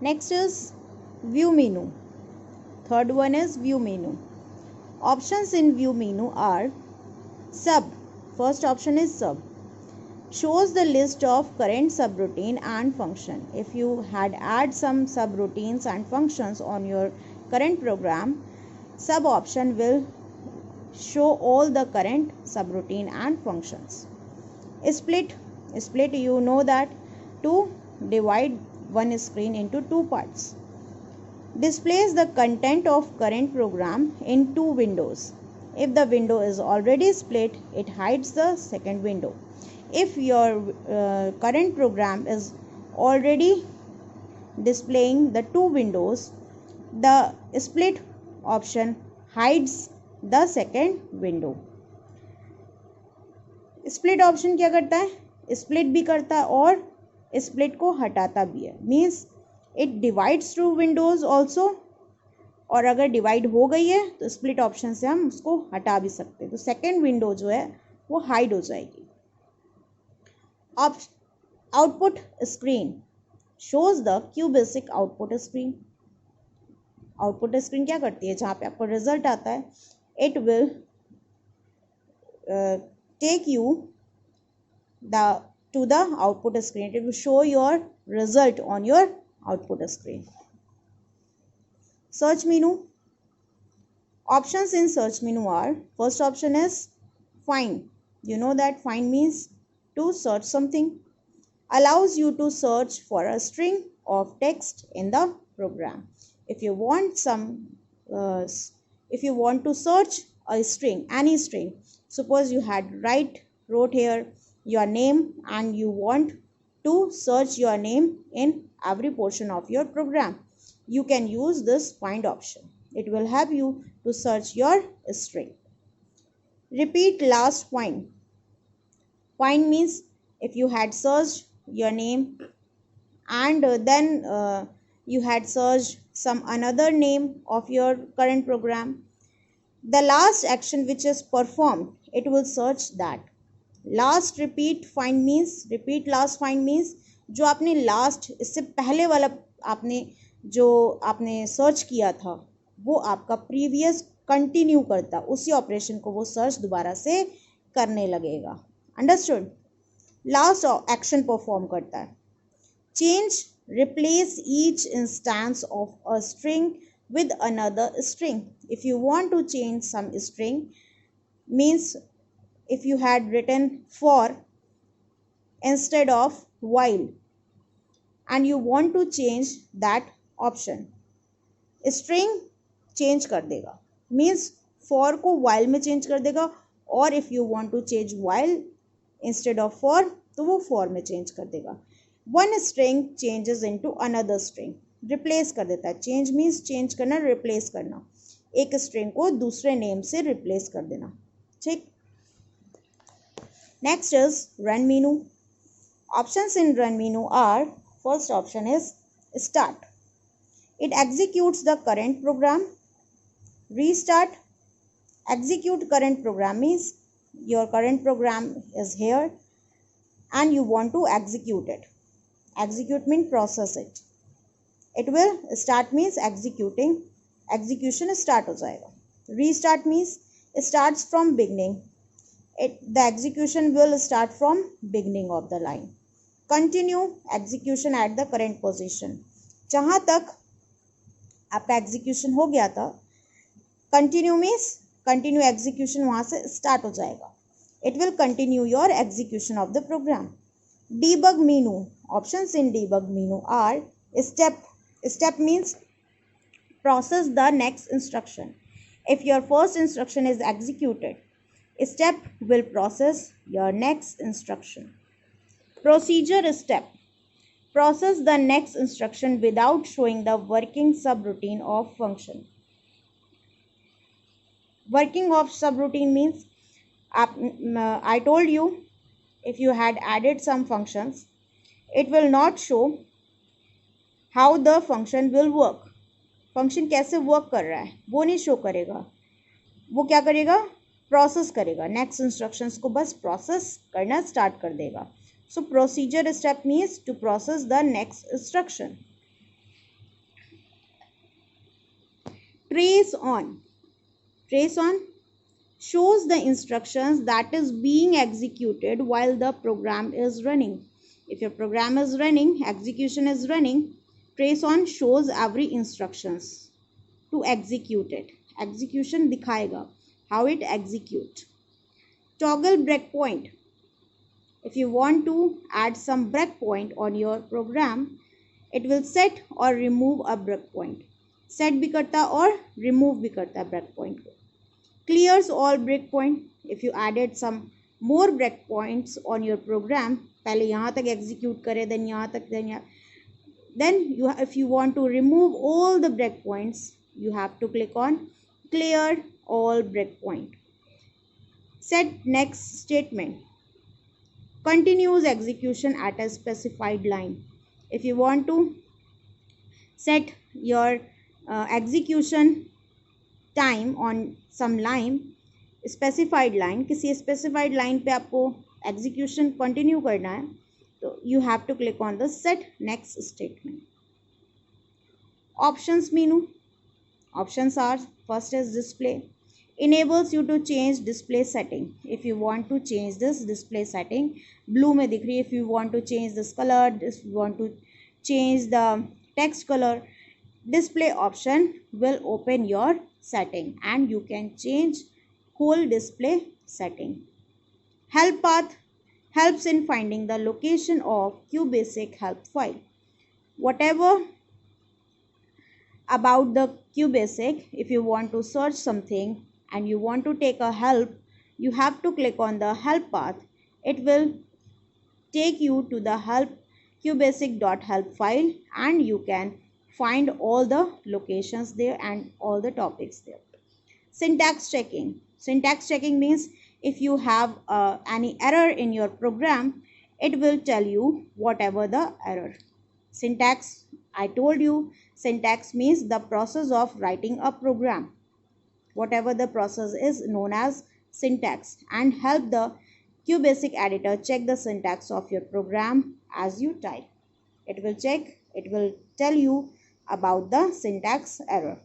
Next is view menu. Third one is view menu. Options in view menu are sub. First option is sub. Shows the list of current subroutine and function. If you had add some subroutines and functions on your current program, sub option will show all the current subroutine and functions. Split, you know that to divide one screen into two parts. Displays the content of current program in two windows. If the window is already split, it hides the second window. If your current program is already displaying the two windows, the split option hides the second window. Split option क्या करता है? Split भी करता है और split को हटाता भी है. Means it divides two windows also, और अगर डिवाइड हो गई है तो स्प्लिट ऑप्शन से हम उसको हटा भी सकते हैं. तो सेकेंड विंडो जो है वो हाइड हो जाएगी. Output screen shows the QBasic output screen. Output screen क्या करती है? जहाँ पे आपको रिजल्ट आता है, it will take you to the output screen. It will show your result on your output screen. Search menu. Options in search menu are, first option is find. You know that find means to search something. Allows you to search for a string of text in the program. If you want to search a string, any string, suppose you wrote here your name and you want to search your name in every portion of your program, you can use this find option. It will help you to search your string. Repeat last find. Find means if you had searched your name and then you had searched some another name of your current program, the last action which is performed, it will search that. Last repeat find means, repeat last find means जो आपने last, इससे पहले वाला आपने search किया था वो आपका प्रीवियस कंटिन्यू करता, उसी ऑपरेशन को वो सर्च दोबारा से करने लगेगा. अंडरस्टूड? लास्ट एक्शन परफॉर्म करता है. Change, replace each instance of a string with another string. If you want to change some string, means if you had written for instead of while and you want to change that option, string change कर देगा. means for को while में change कर देगा, और if you want to change while instead of for तो वो for में change कर देगा. one string changes into another string. Replace कर देता है. चेंज मीन्स चेंज करना, रिप्लेस करना, एक स्ट्रिंग को दूसरे नेम से रिप्लेस कर देना. ठीक. Next is run menu. Options in run menu are, first option is start. It executes the current program. Restart, execute current program means your current program is here and you want to execute it. Execute means process it. It will start means executing, execution start हो जाएगा. Restart means starts from beginning. The execution will start from beginning of the line. Continue execution at the current position. जहाँ तक आपका execution हो गया था, continue means continue execution वहाँ से start हो जाएगा. It will continue your execution of the program. Debug menu. Options in debug menu are step. Step means process the next instruction. If your first instruction is executed, step will process your next instruction. Procedure step. Process the next instruction without showing the working subroutine of function. Working of subroutine means I told you if you had added some functions, it will not show how the function will work. Function कैसे work कर रहा है वो नहीं show करेगा. वो क्या करेगा? प्रोसेस करेगा. नेक्स्ट इंस्ट्रक्शंस को बस प्रोसेस करना स्टार्ट कर देगा. So procedure step means to process the next instruction. Trace on. Trace on shows the instructions that is being executed while the program is running. If your program is running, execution is running, trace on shows every instructions to execute it. Execution दिखाएगा how it execute. Toggle breakpoint. If you want to add some breakpoint on your program, it will set or remove a breakpoint. Set भी करता और remove भी करता है breakpoint को. Clears all breakpoint. If you added some more breakpoints on your program, पहले यहाँ तक execute करे, then यहाँ तक, then यहाँ, then you, if you want to remove all the breakpoints, you have to click on clear all breakpoint. Set next statement. Continues execution at a specified line. If you want to set your execution time on some line, specified line, किसी specified line पे आपको execution continue करना है, तो you have to click on the set next statement. Options menu. Options are, first is display. Enables you to change display setting. If you want to change this display setting, blue में दिख रही है. If you want to change this color, if you want to change the text color, display option will open your setting and you can change whole display setting. Help path helps in finding the location of QBasic help file. Whatever about the QBasic, if you want to search something and you want to take a help, you have to click on the help path. It will take you to the help qbasic.help file and you can find all the locations there and all the topics there. Syntax checking. Syntax checking means if you have any error in your program, it will tell you whatever the error. Syntax, I told you, syntax means the process of writing a program. Whatever the process is known as syntax, and help the QBasic editor check the syntax of your program as you type. It will check, it will tell you about the syntax error.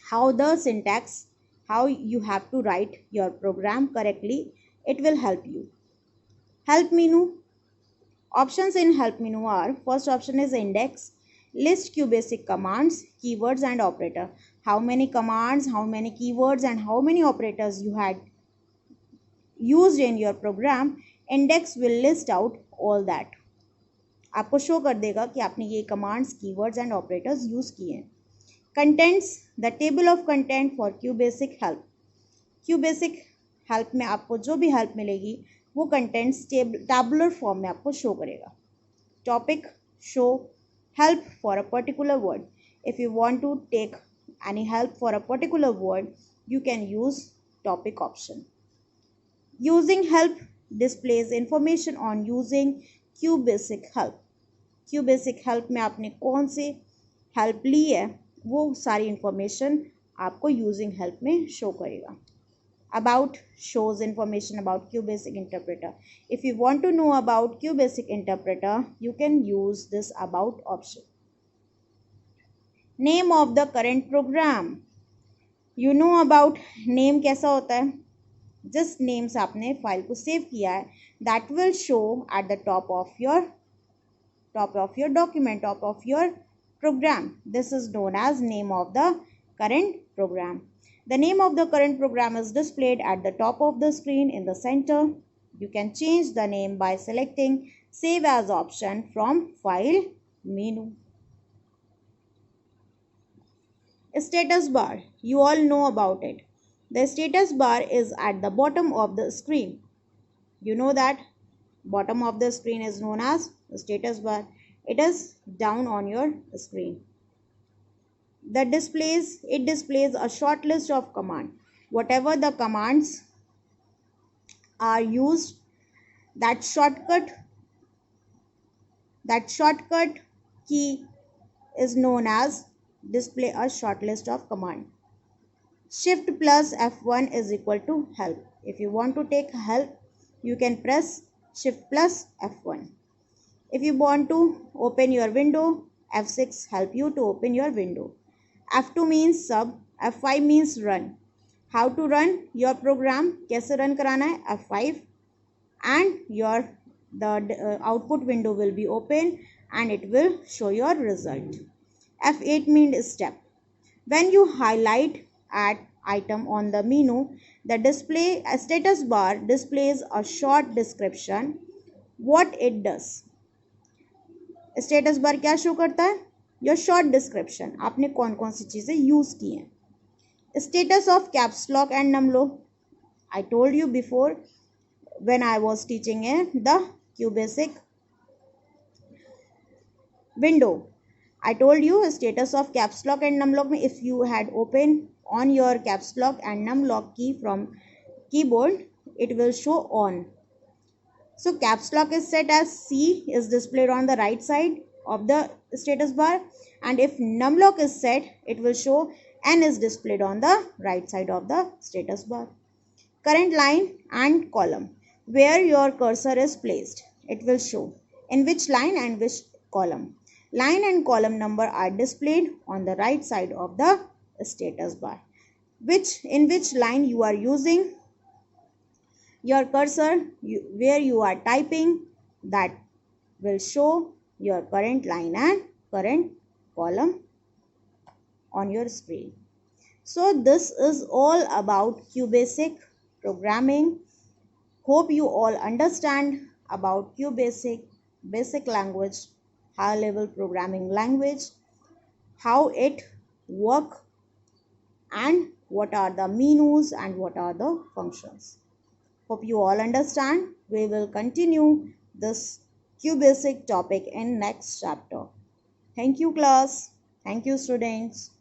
How the syntax, how you have to write your program correctly, it will help you. Help menu. Options in help menu are, first option is index. List QBasic commands, keywords and operator. How many commands, how many keywords and how many operators you had used in your program. Index will list out all that. आपको show कर देगा कि आपने ये commands, keywords and operators use किए हैं. Contents, the table of content for QBasic help. QBasic help में आपको जो भी help मिलेगी वो contents tabular form में आपको show करेगा. Topic, show help for a particular word. If you want to take any help for a particular word, you can use topic option. Using help displays information on using QBasic help. QBasic help में आपने कौन से help ली है वो सारी information आपको using help में show करेगा. About shows information about QBasic interpreter. If you want to know about QBasic interpreter, you can use this about option. Name of the current program. You know about name कैसा होता है. जिस name से आपने file को save किया है, that will show at the top of your document, top of your program. This is known as name of the current program. The name of the current program is displayed at the top of the screen in the center. You can change the name by selecting Save As option from File menu. Status bar. You all know about it. The status bar is at the bottom of the screen. You know that bottom of the screen is known as the status bar. It is down on your screen. It displays a short list of commands. Whatever the commands are used, that shortcut key is known as display a short list of command. Shift plus F1 is equal to help. If you want to take help, you can press Shift plus F1. If you want to open your window, F6 help you to open your window. F2 means sub, F5 means run. How to run your program, कैसे run कराना है, F5, and your output window will be open and it will show your result. F8 means step. When you highlight add item on the menu, the display a status bar displays a short description what it does. Status bar क्या show करता है, your short description, आपने कौन कौन सी चीज़ें use की हैं. Status of caps lock and num lock, I told you before when I was teaching in the QBasic window. I told you status of caps lock and num lock. If you had opened on your caps lock and num lock key from keyboard, it will show on. So caps lock is set as C is displayed on the right side of the status bar, and if num lock is set, it will show N is displayed on the right side of the status bar. Current line and column, where your cursor is placed, it will show in which line and which column. Line and column number are displayed on the right side of the status bar. In which line you are using your cursor, where you are typing, that will show your current line and current column on your screen. So this is all about QBasic programming. Hope you all understand about QBasic, basic language, high level programming language, how it work and what are the menus and what are the functions. Hope you all understand. We will continue this QBasic topic in next chapter. Thank you class. Thank you students.